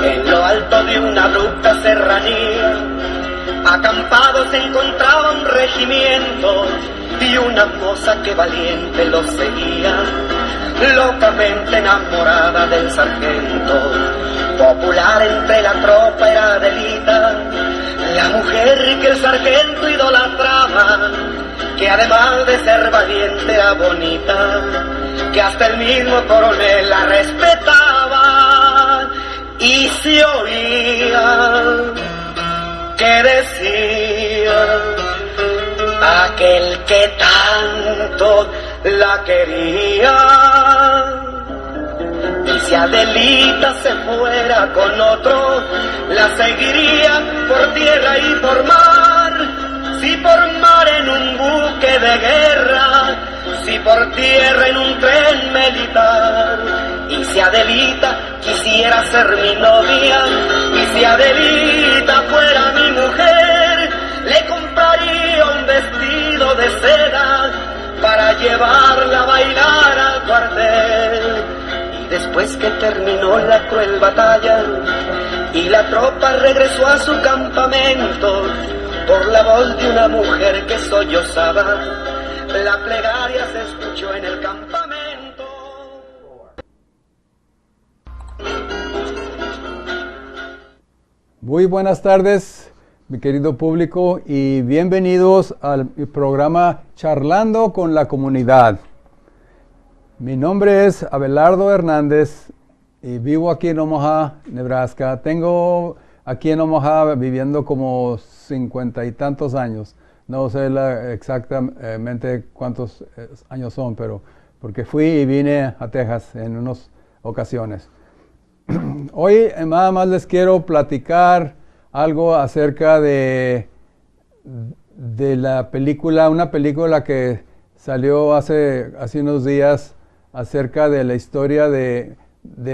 En lo alto de una abrupta serranía, acampado se encontraba un regimiento y una moza que valiente lo seguía, locamente enamorada del sargento. Popular entre la tropa era Adelita, la mujer que el sargento idolatraba, que además de ser valiente era bonita, que hasta el mismo coronel la respetaba. Y se oía que decía aquel que tanto la quería. Y si Adelita se fuera con otro, la seguiría por tierra y por mar. Si por mar en un buque de guerra, si por tierra en un tren militar. Y si Adelita quisiera ser mi novia, y si Adelita fuera mi mujer, le compraría un vestido de seda para llevarla a bailar al cuartel. Y después que terminó la cruel batalla y la tropa regresó a su campamento, por la voz de una mujer que sollozaba, la plegaria se escuchó en el campamento. Muy buenas tardes, mi querido público, y bienvenidos al programa Charlando con la Comunidad. Mi nombre es Abelardo Hernández y vivo aquí en Omaha, Nebraska. Tengo aquí en Omaha viviendo como 50 y tantos años. No sé exactamente cuántos años son, pero porque fui y vine a Texas en unas ocasiones. Hoy nada más les quiero platicar algo acerca de la película, una película que salió hace unos días acerca de la historia de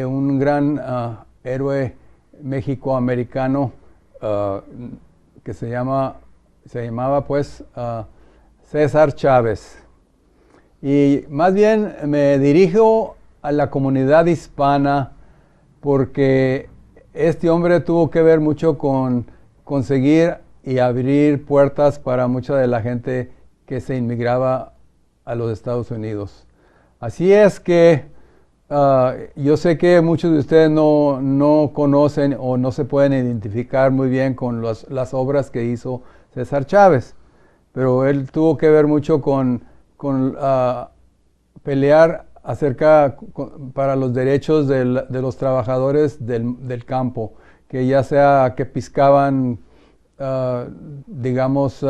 un gran héroe mexicoamericano que se llamaba pues César Chávez. Y más bien me dirijo a la comunidad hispana porque este hombre tuvo que ver mucho con conseguir y abrir puertas para mucha de la gente que se inmigraba a los Estados Unidos. Así es que yo sé que muchos de ustedes no conocen o no se pueden identificar muy bien con las obras que hizo César Chávez, pero él tuvo que ver mucho con pelear para los derechos de los trabajadores del campo, que ya sea que piscaban, digamos,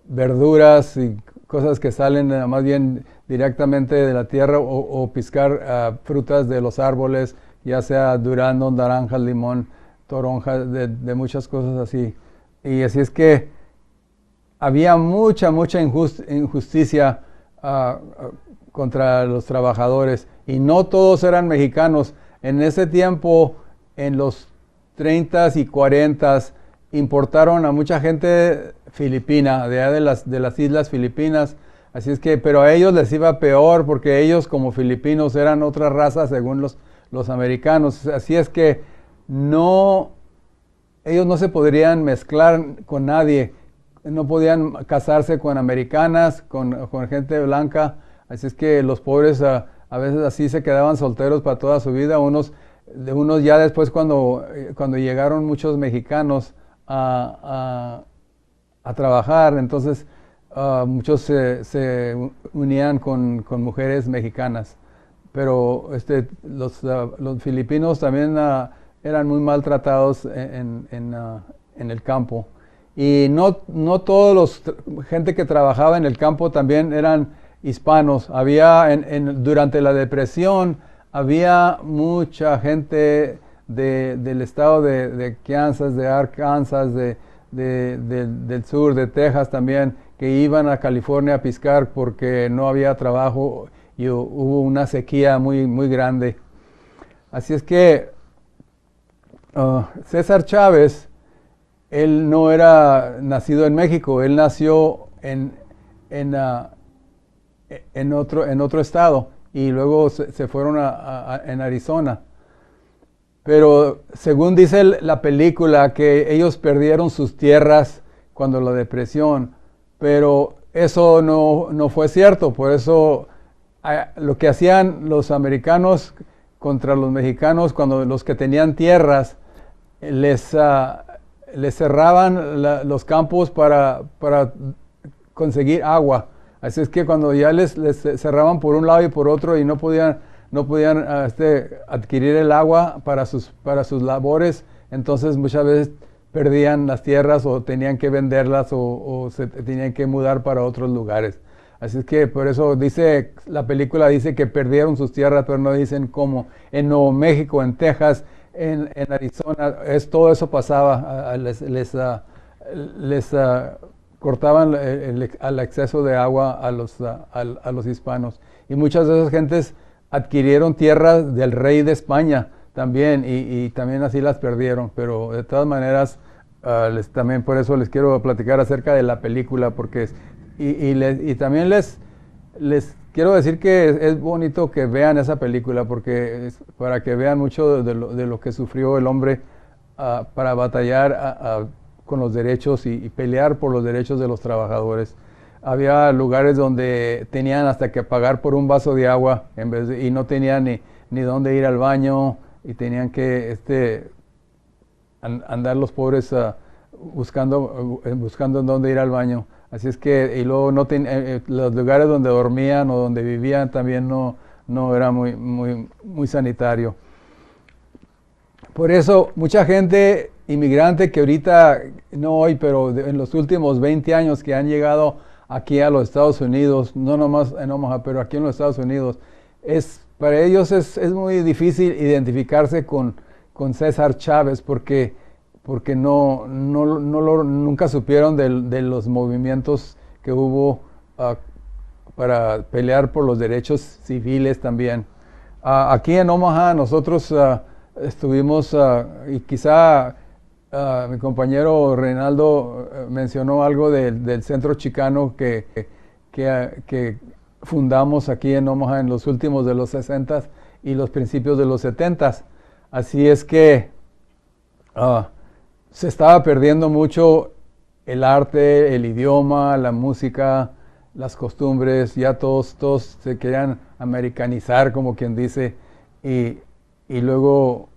verduras y cosas que salen más bien directamente de la tierra o piscar frutas de los árboles, ya sea durazno, naranjas, limón, toronja, de muchas cosas así. Y así es que había mucha injusticia contra los trabajadores, y no todos eran mexicanos. En ese tiempo, en los 30s y 40s, importaron a mucha gente filipina, de allá de las islas Filipinas. Así es que, pero a ellos les iba peor, porque ellos como filipinos eran otra raza según los americanos. Así es que ellos no se podrían mezclar con nadie, no podían casarse con americanas, con gente blanca. Así es que los pobres a veces así se quedaban solteros para toda su vida. Unos ya después cuando llegaron muchos mexicanos a trabajar, entonces muchos se unían con mujeres mexicanas. Pero los filipinos también eran muy maltratados en el campo. Y no todos gente que trabajaba en el campo también eran hispanos. Durante la depresión había mucha gente del estado de Kansas, de Arkansas, del sur, de Texas también, que iban a California a piscar porque no había trabajo y hubo una sequía muy grande. Así es que César Chávez, él no era nacido en México, él nació en otro estado, y luego se fueron en Arizona. Pero según dice la película, que ellos perdieron sus tierras cuando la depresión, pero eso no fue cierto. Por eso lo que hacían los americanos contra los mexicanos, cuando los que tenían tierras, les cerraban los campos para conseguir agua. Así es que cuando ya les cerraban por un lado y por otro y no podían adquirir el agua para sus labores, entonces muchas veces perdían las tierras o tenían que venderlas o se tenían que mudar para otros lugares. Así es que por eso la película dice que perdieron sus tierras, pero no dicen cómo. En Nuevo México, en Texas, en Arizona, todo eso pasaba. Les cortaban el acceso de agua a los hispanos. Y muchas de esas gentes adquirieron tierras del rey de España también, y también así las perdieron. Pero de todas maneras, también por eso les quiero platicar acerca de la película, porque y también les quiero decir que es bonito que vean esa película, porque para que vean mucho de lo que sufrió el hombre para batallar con los derechos y pelear por los derechos de los trabajadores. Había lugares donde tenían hasta que pagar por un vaso de agua y no tenían ni dónde ir al baño, y tenían que andar los pobres buscando en dónde ir al baño. Así es que, y luego los lugares donde dormían o donde vivían también no era muy sanitario. Por eso mucha gente inmigrante que ahorita, no hoy, pero en los últimos 20 años que han llegado aquí a los Estados Unidos, no nomás en Omaha, pero aquí en los Estados Unidos, para ellos es muy difícil identificarse con César Chávez, porque nunca supieron de los movimientos que hubo para pelear por los derechos civiles también. Aquí en Omaha nosotros estuvimos, y quizá mi compañero Reinaldo mencionó algo del centro chicano que fundamos aquí en Omaha en los últimos de los 60s y los principios de los 70s. Así es que se estaba perdiendo mucho el arte, el idioma, la música, las costumbres. Ya todos se querían americanizar, como quien dice, y luego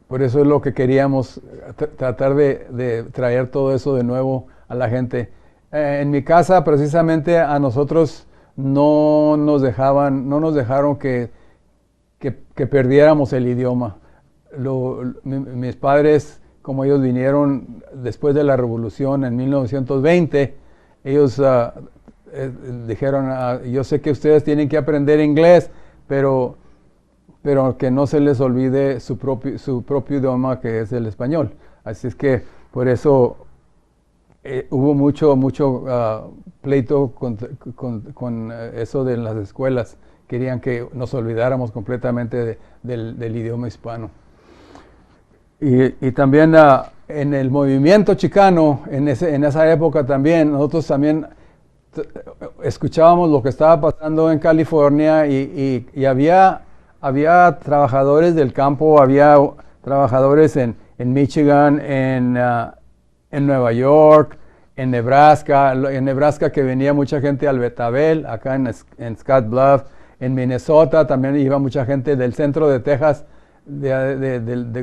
por eso es lo que queríamos, tratar de traer todo eso de nuevo a la gente. En mi casa, precisamente, a nosotros no nos dejaron que perdiéramos el idioma. Mis padres, como ellos vinieron después de la Revolución en 1920, ellos dijeron, yo sé que ustedes tienen que aprender inglés, pero que no se les olvide su propio idioma, que es el español. Así es que por eso hubo mucho pleito con eso de las escuelas. Querían que nos olvidáramos completamente del idioma hispano. Y también en el movimiento chicano, en esa época también, nosotros también escuchábamos lo que estaba pasando en California, y había trabajadores del campo, había trabajadores en Michigan, en Nueva York, en Nebraska que venía mucha gente al Betabel, acá en Scott Bluff, en Minnesota también iba mucha gente del centro de Texas,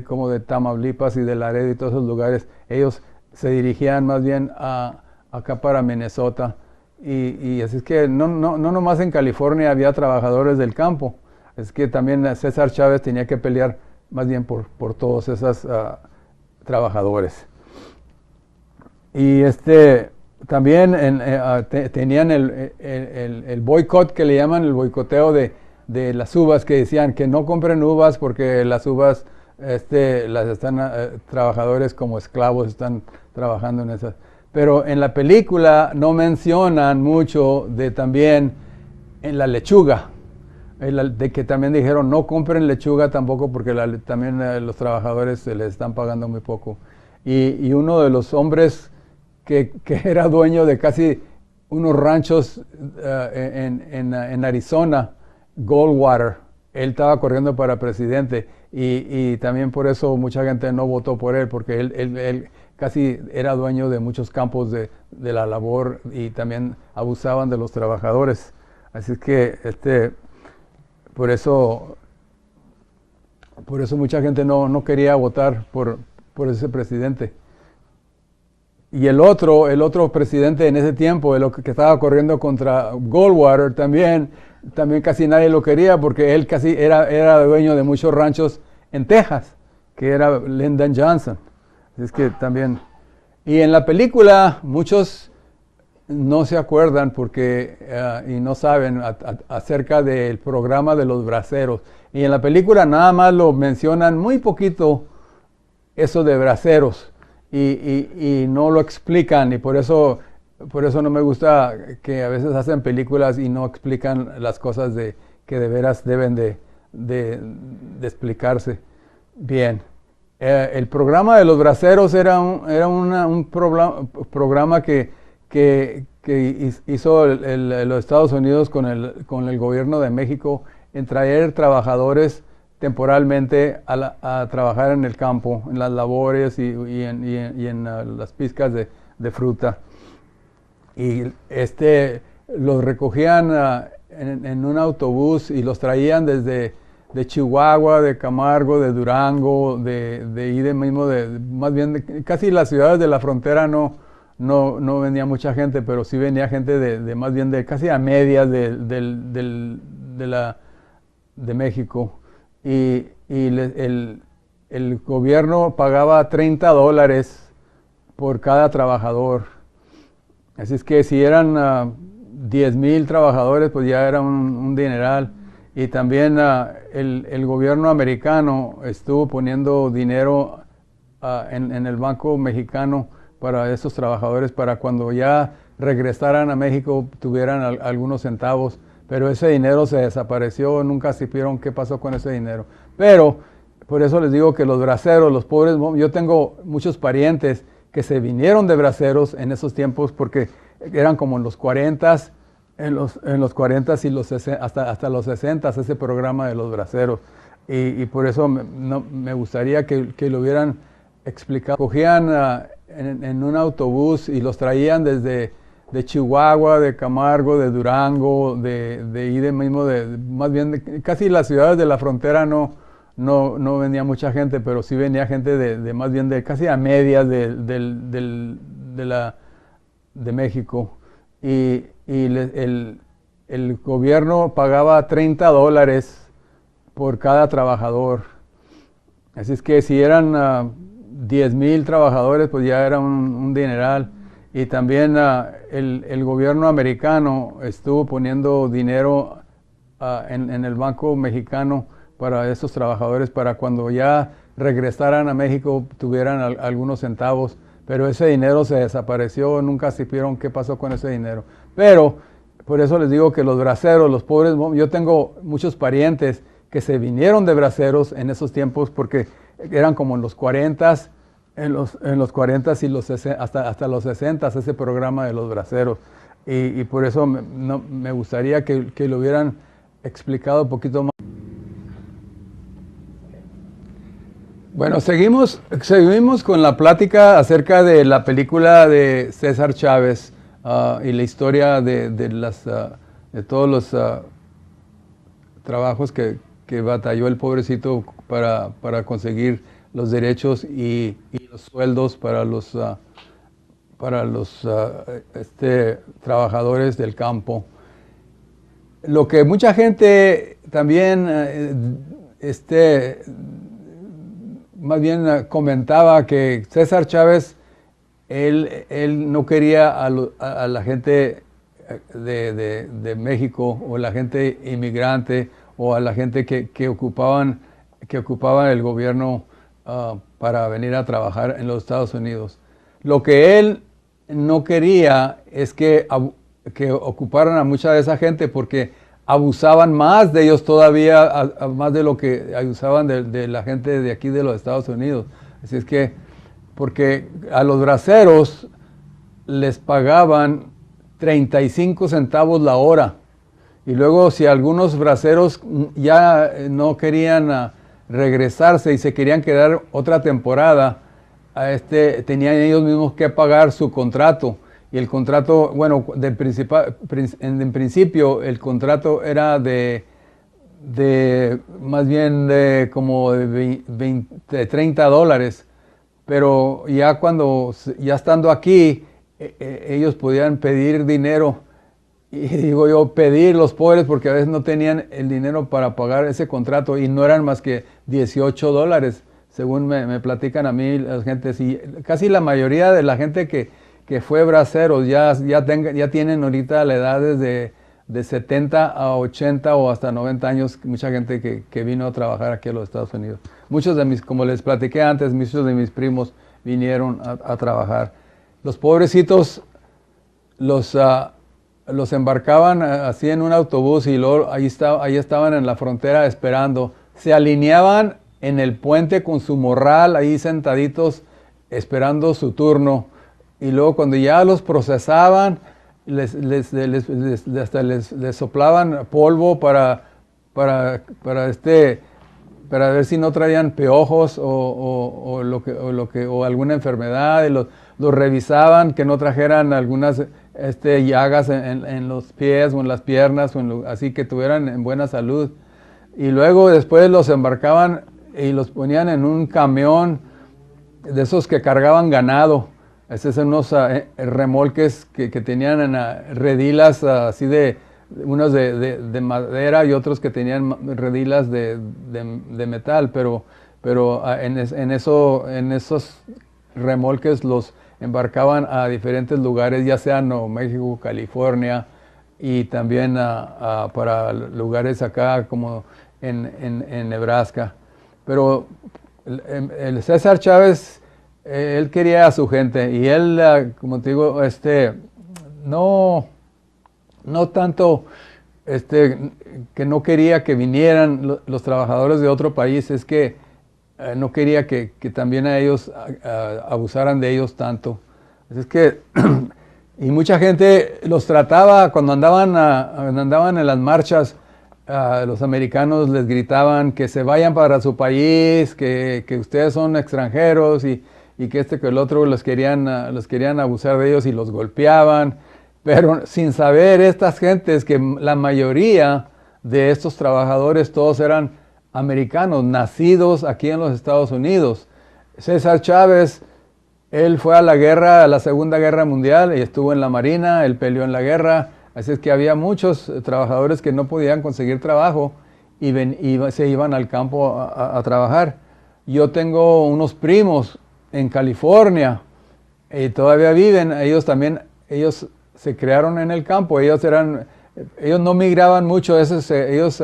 como de Tamaulipas y de Laredo y todos esos lugares. Ellos se dirigían más bien acá para Minnesota, y así es que no nomás en California había trabajadores del campo. Es que también César Chávez tenía que pelear más bien por todos esos trabajadores. Y también tenían el boicot, que le llaman el boicoteo de las uvas, que decían que no compren uvas porque las uvas las están trabajadores como esclavos están trabajando en esas. Pero en la película no mencionan mucho también en la lechuga. De que también dijeron no compren lechuga tampoco, porque también los trabajadores se les están pagando muy poco. Y uno de los hombres que era dueño de casi unos ranchos en Arizona, Goldwater. Él estaba corriendo para presidente y también por eso mucha gente no votó por él, porque él casi era dueño de muchos campos de la labor y también abusaban de los trabajadores. Así es que por eso mucha gente no quería votar por ese presidente. Y el otro presidente en ese tiempo, el que estaba corriendo contra Goldwater también casi nadie lo quería porque él casi era dueño de muchos ranchos en Texas, que era Lyndon Johnson. Así es que también. Y en la película muchos no se acuerdan porque y no saben acerca del programa de los braceros. Y en la película nada más lo mencionan muy poquito, eso de braceros. Y no lo explican, y por eso no me gusta que a veces hacen películas y no explican las cosas que de veras deben de explicarse bien. El programa de los braceros era un programa que hizo los Estados Unidos con el gobierno de México en traer trabajadores temporalmente a trabajar en el campo, en las labores y en las pizcas de fruta. Y los recogían en un autobús y los traían desde de Chihuahua, de Camargo, de Durango, más bien casi las ciudades de la frontera no venía mucha gente, pero sí venía gente más bien de casi a medias de México. Y el gobierno pagaba $30 por cada trabajador. Así es que si eran 10,000 trabajadores, pues ya era un dineral. Y también el gobierno americano estuvo poniendo dinero en el Banco Mexicano para esos trabajadores, para cuando ya regresaran a México tuvieran algunos centavos. Pero ese dinero se desapareció, nunca supieron qué pasó con ese dinero. Pero por eso les digo que los braceros, los pobres, yo tengo muchos parientes que se vinieron de braceros en esos tiempos porque eran como en los 40s, en los 40s y hasta los 60s ese programa de los braceros. Y por eso me gustaría que lo hubieran explicado. Cogían en un autobús y los traían desde de Chihuahua, de Camargo, de Durango, más bien casi las ciudades de la frontera no venía mucha gente, pero sí venía gente más bien de casi a medias de México. Y el gobierno pagaba $30 por cada trabajador. Así es que si eran 10,000 trabajadores, pues ya era un dineral. Y también el gobierno americano estuvo poniendo dinero en el Banco Mexicano para esos trabajadores, para cuando ya regresaran a México tuvieran algunos centavos. Pero ese dinero se desapareció, nunca supieron qué pasó con ese dinero. Pero por eso les digo que los braceros, los pobres, yo tengo muchos parientes que se vinieron de braceros en esos tiempos porque eran como en los 40s, en los 40s y hasta los 60s ese programa de los braceros. Y por eso me gustaría que lo hubieran explicado un poquito más. Bueno, seguimos con la plática acerca de la película de César Chávez y la historia de todos los trabajos que batalló el pobrecito para conseguir los derechos y los sueldos para los trabajadores del campo. Lo que mucha gente también más bien comentaba que César Chávez, él no quería a la gente de México o la gente inmigrante o a la gente que ocupaban el gobierno para venir a trabajar en los Estados Unidos. Lo que él no quería es que ocuparan a mucha de esa gente porque abusaban más de ellos todavía, más de lo que abusaban de la gente de aquí de los Estados Unidos. Así es que, porque a los braceros les pagaban 35 centavos la hora. Y luego si algunos braceros ya no querían regresarse y se querían quedar otra temporada, tenían ellos mismos que pagar su contrato. Y el contrato, bueno, en principio el contrato era de más bien de como de $30, pero ya ya estando aquí, ellos podían pedir dinero. Y digo yo, pedir los pobres porque a veces no tenían el dinero para pagar ese contrato y no eran más que $18, según me platican a mí las gentes. Y casi la mayoría de la gente que fue braceros ya tienen ahorita la edad desde de 70 a 80 o hasta 90 años, mucha gente que vino a trabajar aquí a los Estados Unidos. Muchos de como les platiqué antes, muchos de mis primos vinieron a trabajar. Los pobrecitos los embarcaban así en un autobús y luego ahí estaban en la frontera esperando. Se alineaban en el puente con su morral ahí sentaditos esperando su turno. Y luego cuando ya los procesaban, les soplaban polvo para ver si no traían piojos o alguna enfermedad. Y los revisaban que no trajeran algunas llagas en los pies o en las piernas, así que tuvieran en buena salud. Y luego después los embarcaban y los ponían en un camión de esos que cargaban ganado. Esos son unos remolques que tenían redilas así unos de madera y otros que tenían redilas de metal, pero en esos remolques los embarcaban a diferentes lugares, ya sea Nuevo México, California, y también para lugares acá como en Nebraska. Pero el César Chávez, él quería a su gente y él, como te digo, no tanto que no quería que vinieran los trabajadores de otro país, es que no quería que también a ellos abusaran de ellos tanto. Es que y mucha gente los trataba cuando andaban en las marchas. Los americanos les gritaban que se vayan para su país, que ustedes son extranjeros y que que el otro los querían abusar de ellos y los golpeaban. Pero sin saber estas gentes que la mayoría de estos trabajadores todos eran americanos, nacidos aquí en los Estados Unidos. César Chávez, él fue a la guerra, a la Segunda Guerra Mundial, y estuvo en la Marina, él peleó en la guerra, así es que había muchos trabajadores que no podían conseguir trabajo y se iban al campo a trabajar. Yo tengo unos primos en California y todavía viven, ellos se criaron en el campo, ellos no migraban mucho, ellos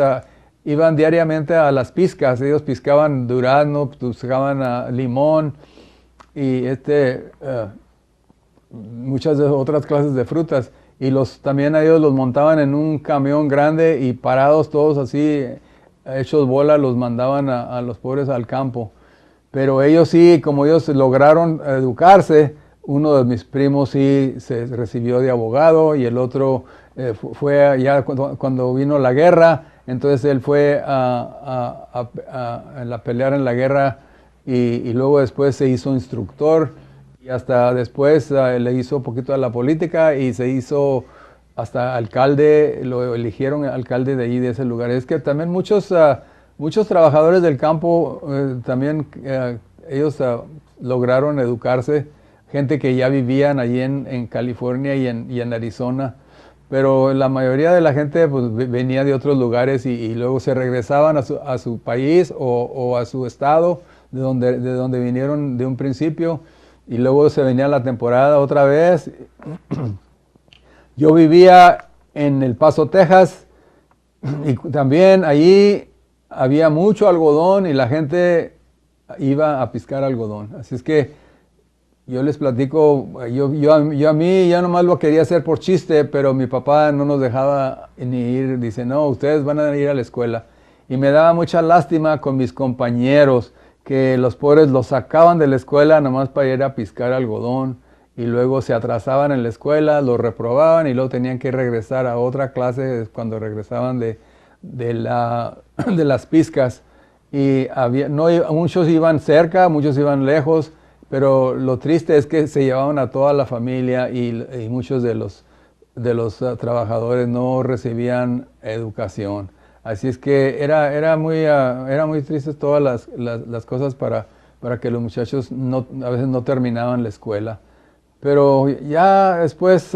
iban diariamente a las pizcas, ellos piscaban durazno, piscaban limón y muchas de otras clases de frutas, y también a ellos los montaban en un camión grande y parados todos así, hechos bola, los mandaban a los pobres al campo. Pero ellos sí, como ellos lograron educarse, uno de mis primos sí se recibió de abogado y el otro fue ya cuando vino la guerra, entonces él fue a pelear en la guerra y luego después se hizo instructor y hasta después le hizo un poquito a la política y se hizo hasta alcalde, lo eligieron alcalde de allí, de ese lugar. Es que también muchos trabajadores del campo también ellos lograron educarse, gente que ya vivían allí en California y en Arizona, pero la mayoría de la gente pues, venía de otros lugares y luego se regresaban a su país o a su estado de donde vinieron de un principio, y luego se venía la temporada otra vez. Yo vivía en El Paso, Texas, y también allí había mucho algodón y la gente iba a piscar algodón. Así es que yo les platico, yo a mí ya nomás lo quería hacer por chiste, pero mi papá no nos dejaba ni ir. Dice, no, ustedes van a ir a la escuela. Y me daba mucha lástima con mis compañeros, que los pobres los sacaban de la escuela nomás para ir a piscar algodón. y luego se atrasaban en la escuela, lo reprobaban y luego tenían que regresar a otra clase cuando regresaban de de las pizcas. Y muchos iban cerca, muchos iban lejos, pero lo triste es que se llevaban a toda la familia y muchos de los trabajadores no recibían educación. Así es que era muy triste todas las cosas para que los muchachos a veces no terminaban la escuela. Pero ya después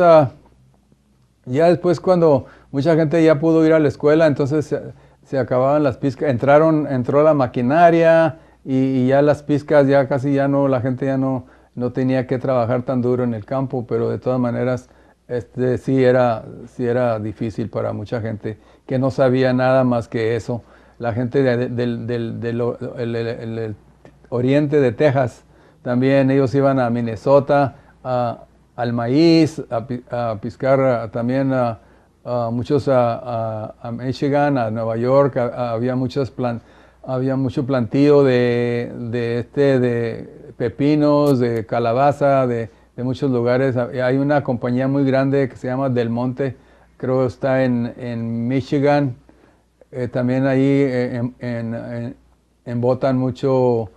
cuando mucha gente ya pudo ir a la escuela, entonces se acababan las pizcas, entró la maquinaria y ya las pizcas ya casi ya no, la gente ya no tenía que trabajar tan duro en el campo, pero de todas maneras sí era difícil para mucha gente que no sabía nada más que eso. La gente del oriente de Texas también, ellos iban a Minnesota, al maíz, a piscar también muchos a Michigan, a Nueva York, había mucho plantío de pepinos, de calabaza, de muchos lugares. Hay una compañía muy grande que se llama Del Monte, creo que está en Michigan. También ahí embotan mucho,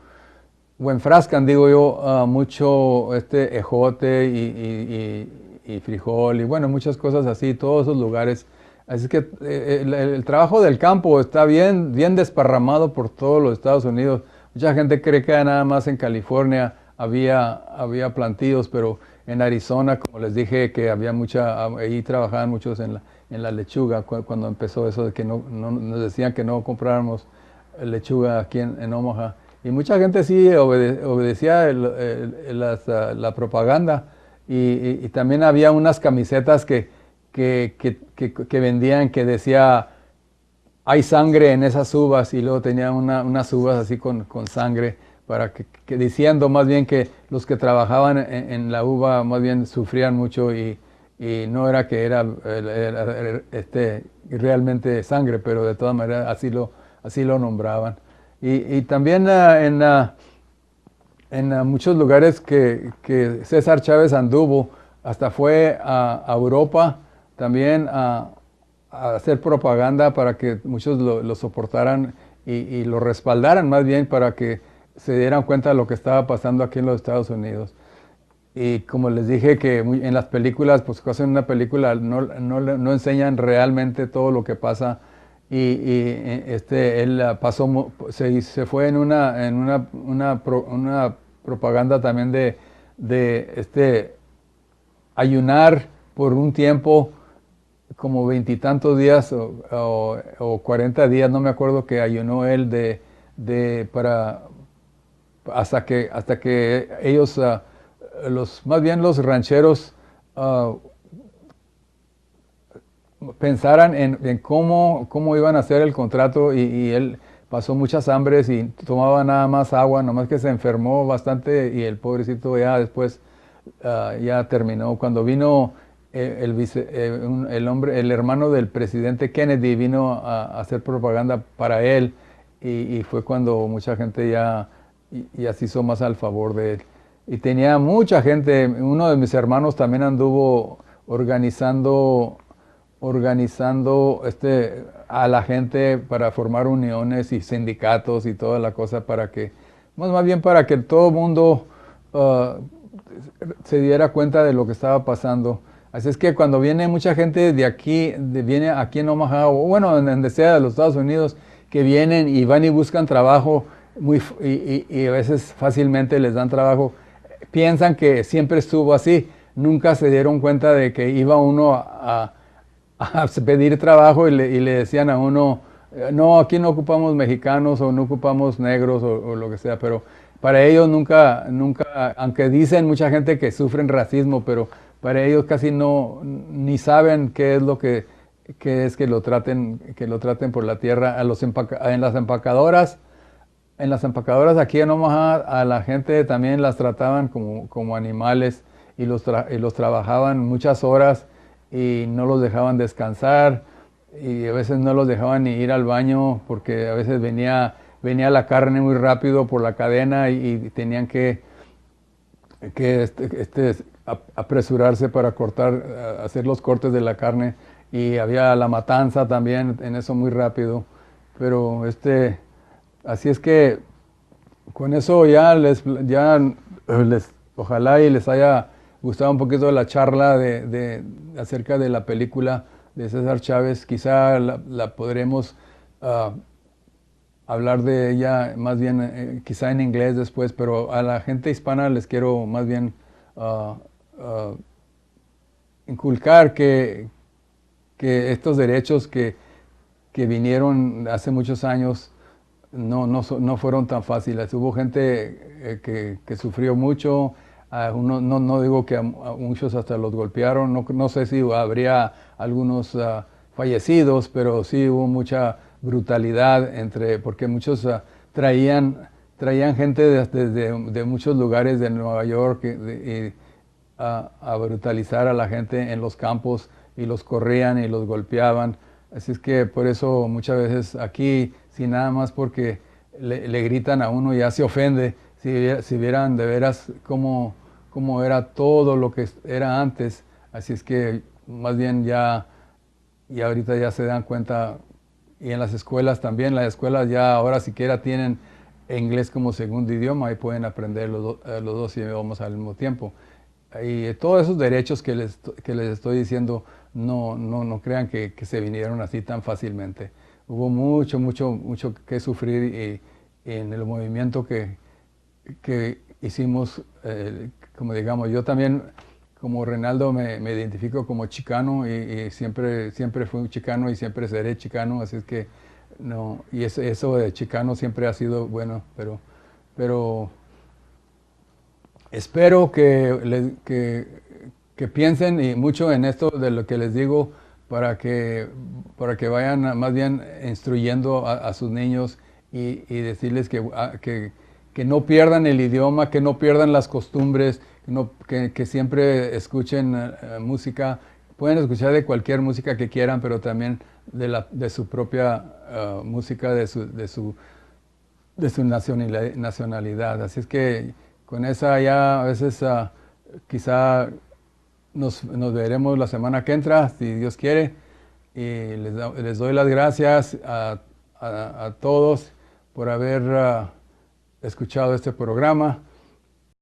o enfrascan, digo yo, mucho ejote y frijol y bueno, muchas cosas así, todos esos lugares. Así que el trabajo del campo está bien desparramado por todos los Estados Unidos. Mucha gente cree que nada más en California había plantíos, pero en Arizona, como les dije, que había ahí trabajaban muchos en la lechuga, cuando empezó eso de que nos decían que no compráramos lechuga aquí en Omaha. Y mucha gente sí obedecía la propaganda y también había unas camisetas que vendían que decía hay sangre en esas uvas y luego tenían unas uvas así con sangre para que diciendo más bien que los que trabajaban en la uva más bien sufrían mucho y no era que era realmente sangre, pero de todas maneras así lo nombraban. Y también en muchos lugares que César Chávez anduvo, hasta fue a Europa también a hacer propaganda para que muchos lo soportaran y lo respaldaran más bien para que se dieran cuenta de lo que estaba pasando aquí en los Estados Unidos. Y como les dije que en las películas, pues casi en una película no enseñan realmente todo lo que pasa él se fue en una propaganda también de ayunar por un tiempo como 20 días o 40 días, no me acuerdo, que ayunó él hasta que ellos más bien los rancheros pensaran en cómo iban a hacer el contrato y él pasó muchas hambres y tomaba nada más agua, nomás que se enfermó bastante y el pobrecito ya después ya terminó. Cuando vino el hermano del presidente Kennedy vino a hacer propaganda para él y fue cuando mucha gente ya se hizo más al favor de él. Y tenía mucha gente, uno de mis hermanos también anduvo organizando a la gente para formar uniones y sindicatos y toda la cosa para que, más bien para que todo el mundo se diera cuenta de lo que estaba pasando. Así es que cuando viene mucha gente de aquí, viene aquí en Omaha, o bueno, en donde sea de los Estados Unidos, que vienen y van y buscan trabajo y a veces fácilmente les dan trabajo, piensan que siempre estuvo así, nunca se dieron cuenta de que iba uno a pedir trabajo y le decían a uno, no, aquí no ocupamos mexicanos o no ocupamos negros o lo que sea, pero para ellos nunca, aunque dicen mucha gente que sufren racismo, pero para ellos casi ni saben qué es lo que es que lo traten por la tierra. En las empacadoras aquí en Omaha, a la gente también las trataban como animales y los trabajaban muchas horas y no los dejaban descansar y a veces no los dejaban ni ir al baño porque a veces venía la carne muy rápido por la cadena y tenían que apresurarse para cortar, hacer los cortes de la carne, y había la matanza también en eso muy rápido. Pero así es que con eso ojalá y les haya gustado un poquito la charla acerca de la película de César Chávez. Quizá la podremos hablar de ella más bien quizá en inglés después, pero a la gente hispana les quiero más bien inculcar que estos derechos que vinieron hace muchos años no fueron tan fáciles. Hubo gente que sufrió mucho. No digo que a muchos hasta los golpearon. No sé si habría algunos fallecidos, pero sí hubo mucha brutalidad porque muchos traían gente de muchos lugares de Nueva York a brutalizar a la gente en los campos, y los corrían y los golpeaban. Así es que por eso muchas veces aquí, si nada más porque le gritan a uno, ya se ofende. Si vieran de veras cómo era todo lo que era antes. Así es que más bien y ahorita ya se dan cuenta, y en las escuelas también. Las escuelas ya ahora siquiera tienen inglés como segundo idioma y pueden aprender los dos idiomas al mismo tiempo. Y todos esos derechos que les estoy diciendo, no crean que se vinieron así tan fácilmente. Hubo mucho que sufrir, y en el movimiento que hicimos, como digamos, yo también, como Reinaldo, me identifico como chicano, y siempre fui un chicano y siempre seré chicano. Así es que y eso de chicano siempre ha sido bueno, pero espero que piensen y mucho en esto de lo que les digo, para que vayan más bien instruyendo a sus niños, y decirles que no pierdan el idioma, que no pierdan las costumbres, que siempre escuchen música. Pueden escuchar de cualquier música que quieran, pero también de su propia música, de su nacionalidad. Así es que con esa ya a veces quizá nos veremos la semana que entra, si Dios quiere, y les doy las gracias a todos por haber escuchado este programa,